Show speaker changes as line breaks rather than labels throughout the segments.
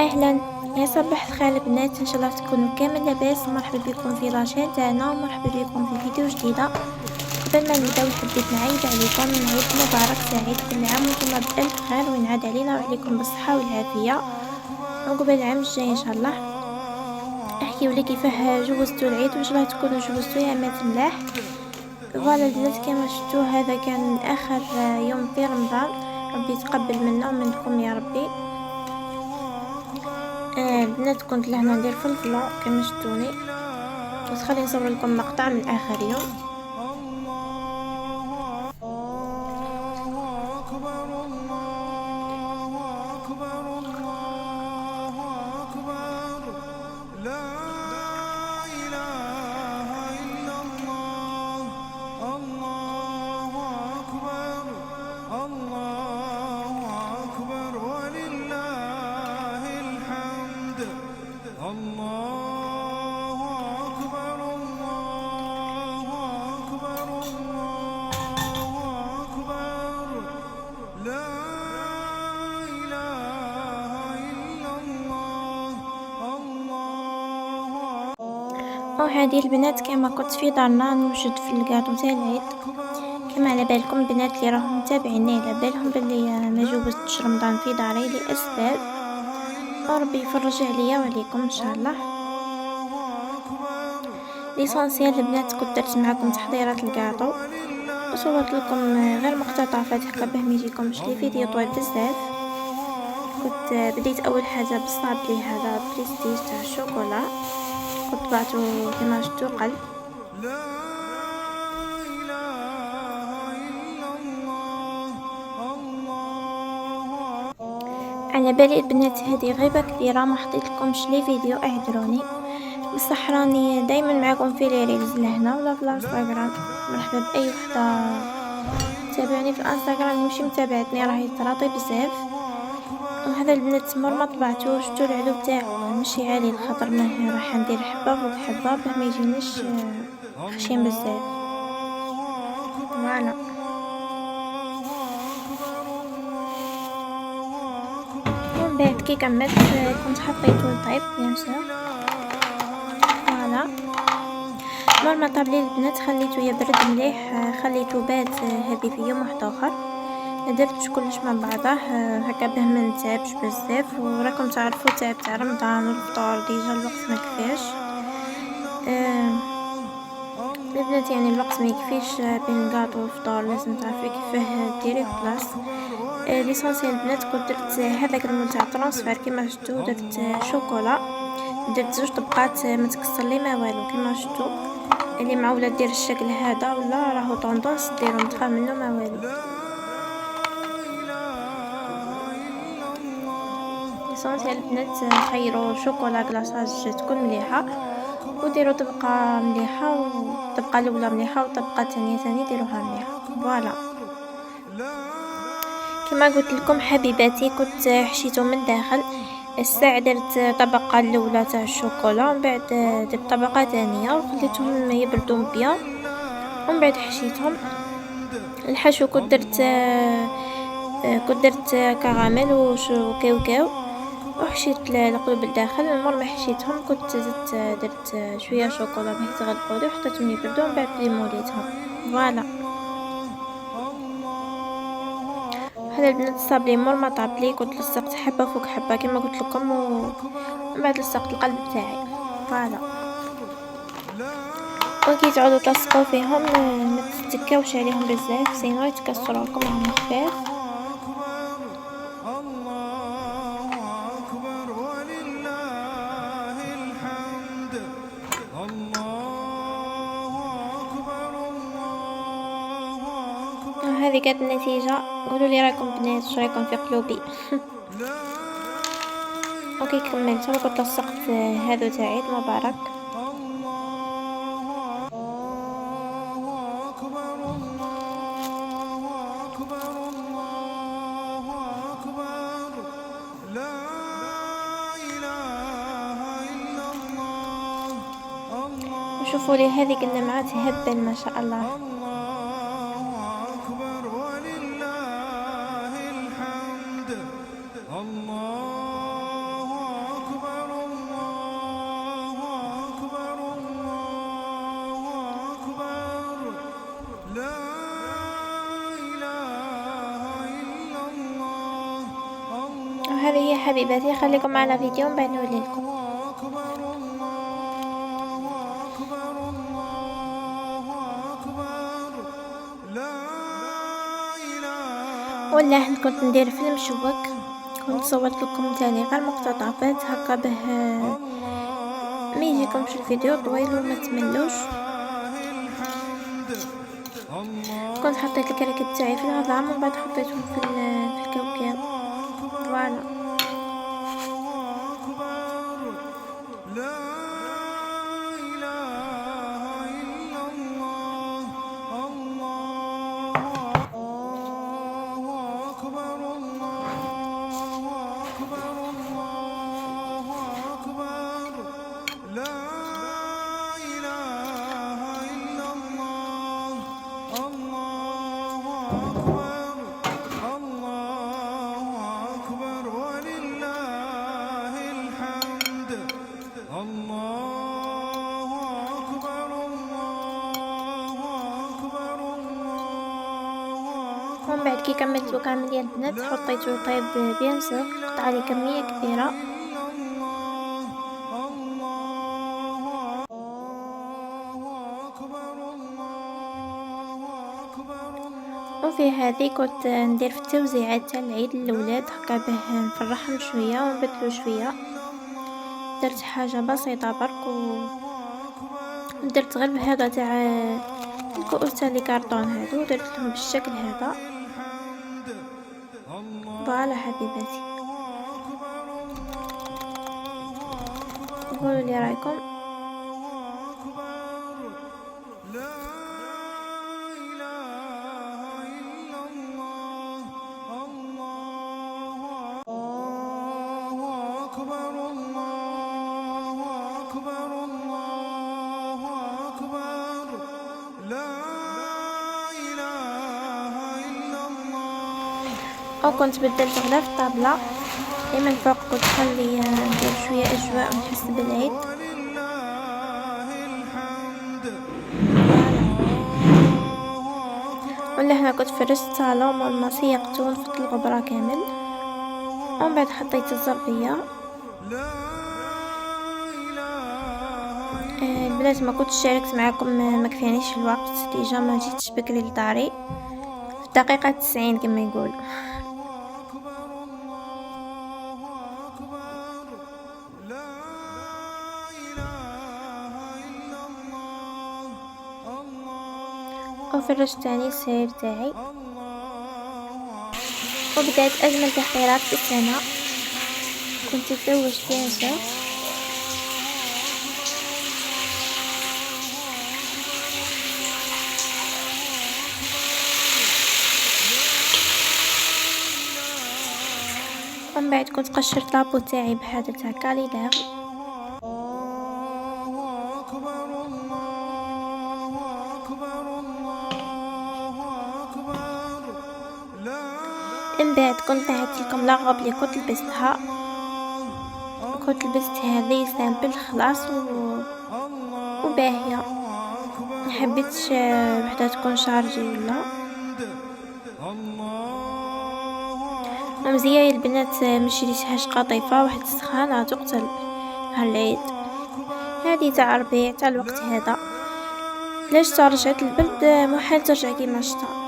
اهلا، يا صباح الخير البنات، ان شاء الله تكونوا كامل لاباس. مرحبا بكم في لاشين تاعنا ومرحبا بكم في فيديو جديده. قبل ما نبداو حبيت نعيد عليكم عيد مبارك سعيد، كل عام وانتم بالف خير وينعاد علينا وعليكم بالصحه والعافيه وقبل العام الجاي ان شاء الله. احكي ولا كيفاه جوزتوا العيد، وان شاء الله تكونوا جوزتوا يا مات ملاح. فوالا البنات كما شفتوا هذا كان اخر يوم في رمضان، ربي يتقبل منا ومنكم يا ربي. البنات كنت لهنا ندير في الفلا كما شفتوني، بس خليني نصور لكم مقطع من اخر يوم. وهذه البنات كما كنت في دارنا نوجد في الكادو تاع العيد. كما على بالكم البنات اللي راهم متابعيني على بالهم بلي ما جوزتش رمضان في داري لاسباب، وربي يفرج عليا وعليكم ان شاء الله. ليسونسيال البنات كنت درت معكم تحضيرات الكادو وصورت لكم غير مقتطفات هكا باه ميجيكمش لي فيديو طويل بزاف. كنت بديت اول حاجه بالصابلي هذا بريستيج تاع الشوكولا، كنت طبعته كما شفتوا قلب. على بالي البنات هذه غيبه كبيره ما حطيت لكمش لي فيديو، اعذروني، بصح راني دايما معكم في لي ريلز لهنا ولا في الانستغرام. مرحبا باي وحده تابعني في الانستغرام ومشي متابعتني راهي تراطي بزاف. وهذا البنات مر ما طبعته شفتوا العلو تاعو ماشي عالي الخطر منه، راح ندير حبه فوق حبه باه ما يجينيش خشين بزاف. فوالا ومن بعد كي كملت كنت حطيته لطيب بيان سور. فوالا مر ما طاب لي البنات خليته يبرد مليح، خليته بات هذه في يوم واحد اخر، ما درتش كلش مع بعضه هكا باه ما نتعبش بزاف. وراكم تعرفوا تعب تاع رمضان والفطور ديجا الوقت ما كفاش. البنات يعني الوقت ما يكفيش بين الكاطو والفطور، لازم تعرفي كيفاه ديري خلاص. ليسونسيال البنات كنت درت هذاك المول تاع ترانسفير كيما شفتوا، درت شوكولا، درت زوج طبقات ما تكسر لي ما والو كيما شفتوا. اللي معوله دير الشكل هذا ولا راهو طوندونس ديرو نتخاف منه ما والو. ليسونسيال البنات نخيروا شوكولا كلاصاج تكون مليحه وديروا طبقه مليحه والطبقه الاولى مليحه والطبقه الثانيه ثاني ديروها مليحه. فوالا كما قلت لكم حبيباتي كنت حشيتهم من داخل. الساعة درت طبقة الاولى تاع الشوكولا ومن بعد درت طبقة ثانية وخليتهم يبردوا بيان ومن بعد حشيتهم. الحشو كنت درت كراميل وكاوكاو وحشيت القلوب الداخل. مور ما حشيتهم كنت درت شويه شوكولا باه يتغلقوا وحطيتهم يبردوا ومن بعد موليتهم. فوالا هذا البنات الصابلي مور ما طابلي كنت لصقت حبه فوق حبه كما قلت لكم ومن بعد لصقت القلب تاعي. فوالا وكي تعودوا تلصقوا فيهم ما تتكاوش عليهم بزاف سينو يتكسروا لكم راهم خفاف. هذه كانت النتيجة، قولوا لي رايكم بنات واش رايكم في قلوبي. اوكي كملت كنت لصقت هذا تاع عيد مبارك. شوفوا لي هذه النمعات هبل ما شاء الله. وهذه هي حبيباتي، خليكم معنا فيديو من بعد نوليلكم. ولا كنت ندير فيلم مشوق، كنت صورت لكم تاني غير مقتطفات هكا به ما يجيكمش الفيديو طويل وما تملوش. كنت حطيت الكراكيب تاعي في العظام ومن بعد حطيتهم في الكاوكاو. فوالا. ومن بعد كي كملت الوكامل ديال البنات حطيته طيب بيان سور، قطع لي كمية كبيرة. وفي هذه كنت ندير في التوزيعات تاع العيد للولاد هكا به نفرحهم شوية ونبدلو شوية. درت حاجة بسيطة برك ودرت غير بهذا تاع الكؤوس تاع لي كارطون هادو، درت لهم بالشكل هذا. فوالا حبيباتي، قولوا لي رايكم. او كنت بدلت غدا في الطابلة، من فوق كنت خلي ندير شوية اجواء ونحس بالعيد. ولا هنا كنت فرشت الصالون مال سيقته ونفضت الغبرة كامل، ومن بعد حطيت الزرقية. البنات ما كنتش شاركت معكم، ما كفانيش الوقت ديجا، ما جيتش بكري لداري في الدقيقة 90 كما يقول. وفرشت تاني السرير تاعي، وبدأت أجمل تحضيرات في السنة. كنت تزوجت بيان سور. ومن بعد كنت قشرت لابو تاعي بهذا تاع كاليدار. من بعد كنت نعدت لكم لاغوب اللي كنت لبستها. كنت لبست هذه سامبل خلاص وباهية، محبيتش وحدة تكون شارجي ولا مزية. البنات مشريتهاش قطيفة، واحد السخانة تقتل هالعيد. هذه تاع ربيع تاع الوقت هذا، لاش ترجعت البرد محال ترجع كيما شتا.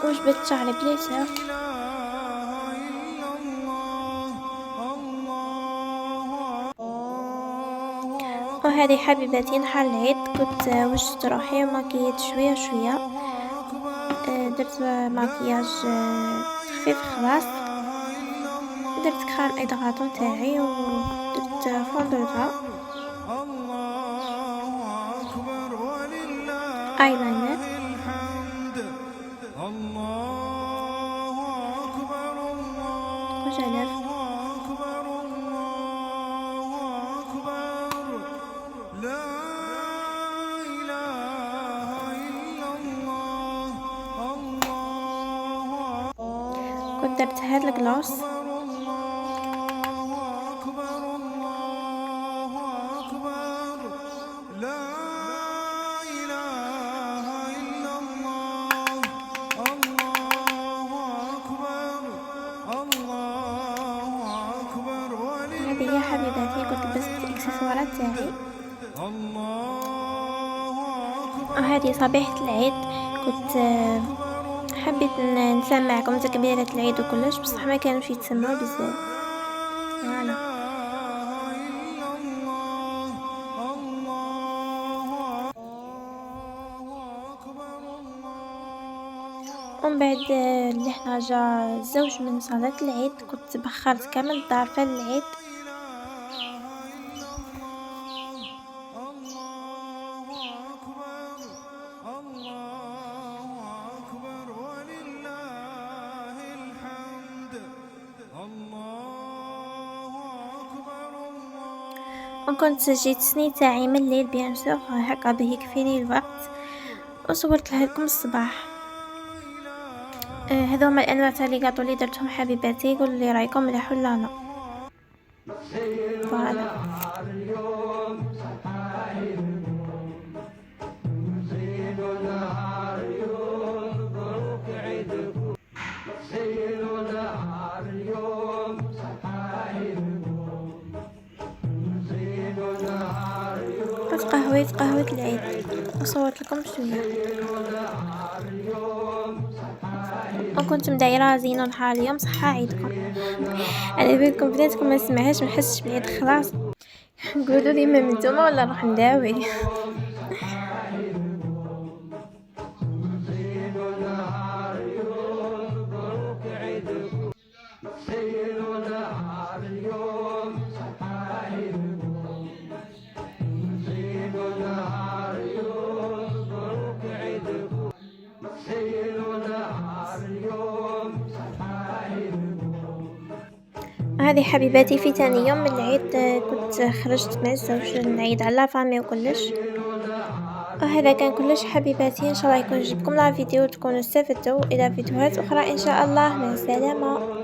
وجبت شعري بليسة. وهذه حبيبتي نهار العيد كنت وجدت روحي وماكيت شوية شوية. درت ماكياج خفيف خلاص، درت كريم ايدغاطون تاعي ودرت فوندوطا ايلاينر. 3000.
أكبر الله أكبر لا إله إلا الله الله
كنت درت هاد الكلاص
أكبر الله أكبر الله أكبر لا إله إلا الله الله أكبر الله أكبر
هذه هي حبيباتي، كنت لبست الاكسسوارات تاعي.
الله أكبر
وهذه صبيحة العيد، كنت حبيت نسمع معكم تكبيرات العيد وكلش، بصح ما كانوش يتسمعوا بزاف. فوالا.
إلا الله الله أكبر الله
ومن بعد اللي حنا جا الزوج من صلاة العيد، كنت بخرت كامل الدار في العيد. وكنت جيت سني تاعي من الليل بيان سور، هكا به يكفيني الوقت، وصورت لكم الصباح. هذو هما الانواع تاع لي غاطو اللي درتهم حبيباتي، قولوا لي رايكم ملاح ولا لا. فوالا. قهوة العيد، وصورت لكم شويه. وكنت مدايره زينو نهار اليوم، صحة عيدكم. انا بينكم بناتكم ما نسمعهاش، ما نحسش بالعيد خلاص. قولوا لي ما نتوما ولا نروح نداوي. هذه حبيباتي في تاني يوم من العيد، كنت خرجت مع الزوج نعيد على لافامي وكلش. وهذا كان كلش حبيباتي، ان شاء الله يكون جبكم لا فيديو وتكونوا استفدتوا. الى فيديوهات اخرى ان شاء الله، مع السلامه.